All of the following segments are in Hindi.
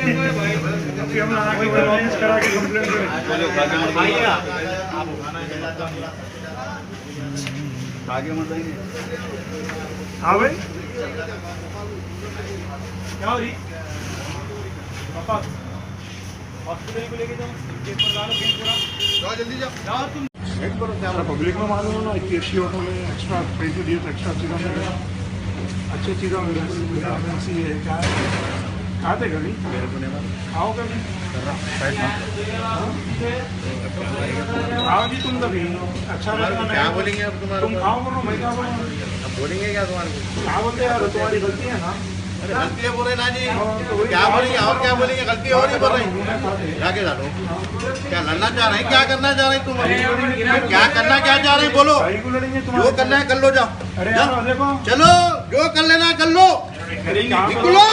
हम आके ऑफिस करा के कंप्लेंट करें। आगे मत आइए। हाँ भाई क्या हो रही पापा हॉस्पिटल को लेके जाओ केस पर डालो केस करा जाओ जल्दी जाओ तुम वेट करो क्या पब्लिक में मालूम हो ना केसी ऑटो में एक्स्ट्रा पैसे दिए तो एक्स्ट्रा चीज़ों में अच्छी चीज़ों में इमरजेंसी है क्या है कहाँ थे कभी आओ कभी आओ जी तुम कभी अच्छा क्या बोलेंगे अब तुम्हारे तुम खाओ बोलो मैं क्या बोलूँ अब बोलेंगे क्या तुम्हारे को क्या बोलते यार तुम्हारी गलती है ना गलती है बोले ना जी क्या बोलेंगे और क्या बोलेंगे गलती और नहीं बोल रही जाके डालो क्या लड़ना चाह रहे हैं क्या करना चाह रहे हैं तुम क्या करना क्या चाह रहे हैं बोलो जो करना है कर लो जाओ चलो जो कर लेना कर लो निकलो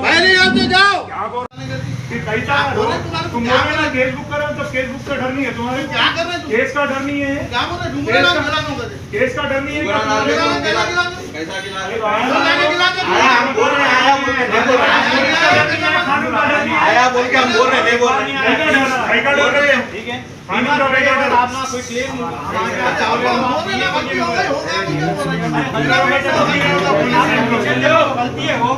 पहले यहाँ से जाओ तुम बोल रहे ना केस बुक करो तो केस बुक का डर नहीं है तुम्हारे क्या कर रहे हैं केस का डर नहीं है क्या बोल रहे केस का डर नहीं है आया बोल के हम बोल रहे नहीं बोल रहे ठीक है आप ना कोई क्लेम गलती है वो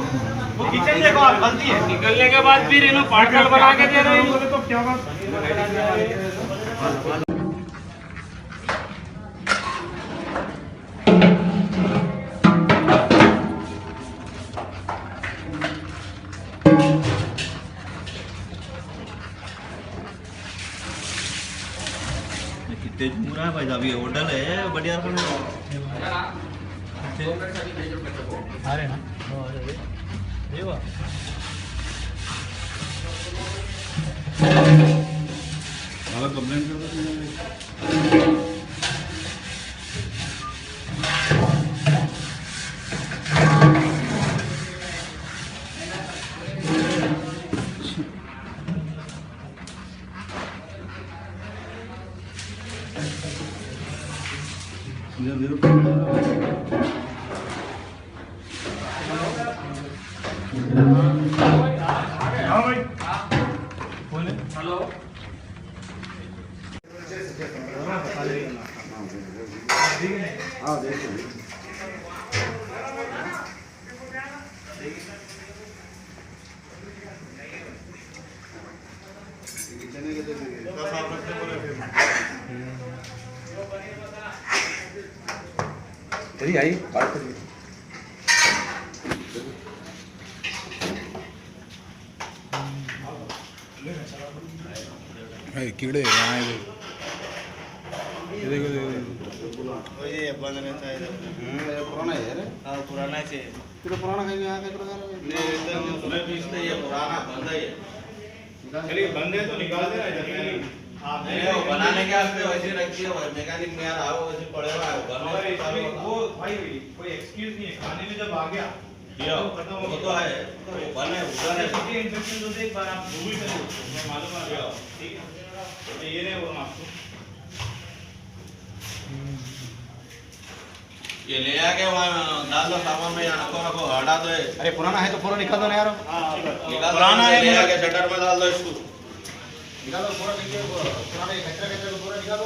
किचन देखो आप गलती है निकलने के बाद फिर इन्होंने पार्टनर बना के दे रहे हैं तो क्या बात कितने मुरा है भाई साहब ये होटल है बढ़िया अरे हाँ कंप्लेंट कर हाँ भाई बोले हेलो हाँ देखो चलिए आई बात करिए कीड़े यहाँ ये देखो ये बंद में चाहिए पुराना है रे हां पुराना है तेरे पुराना है यहाँ का प्रकार नहीं एकदम सुने बीच में ये पुराना बंद है चलिए बंद है तो निकाल देना जमीन नहीं वो बनाने के वास्ते वैसे रखी है मैकेनिक में यार आओ वैसे पड़ेगा वो भाई कोई एक्सक्यूज नहीं है खाने में जब आ गया ये खत्म वो तो है वो बने उधर है ये इंफेक्शन तो एक बार आप गूगल कर लो मैं मालूम आ गया ठीक है तो ये नहीं बोलूं आपको ये ले आके वहां डाल दो सामान में या रखो रखो हटा दो अरे पुराना है तो पूरा निकाल दो ना यार पुराना है ले आके शटर में डाल दो इसको निकालो पूरा देखिए पुराने कचरा कचरा को पूरा निकालो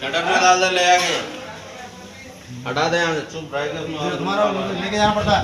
शटर में डाल दे ले आके हटा दे यहाँ से चुप रह के तुम्हारा लेके जाना पड़ता है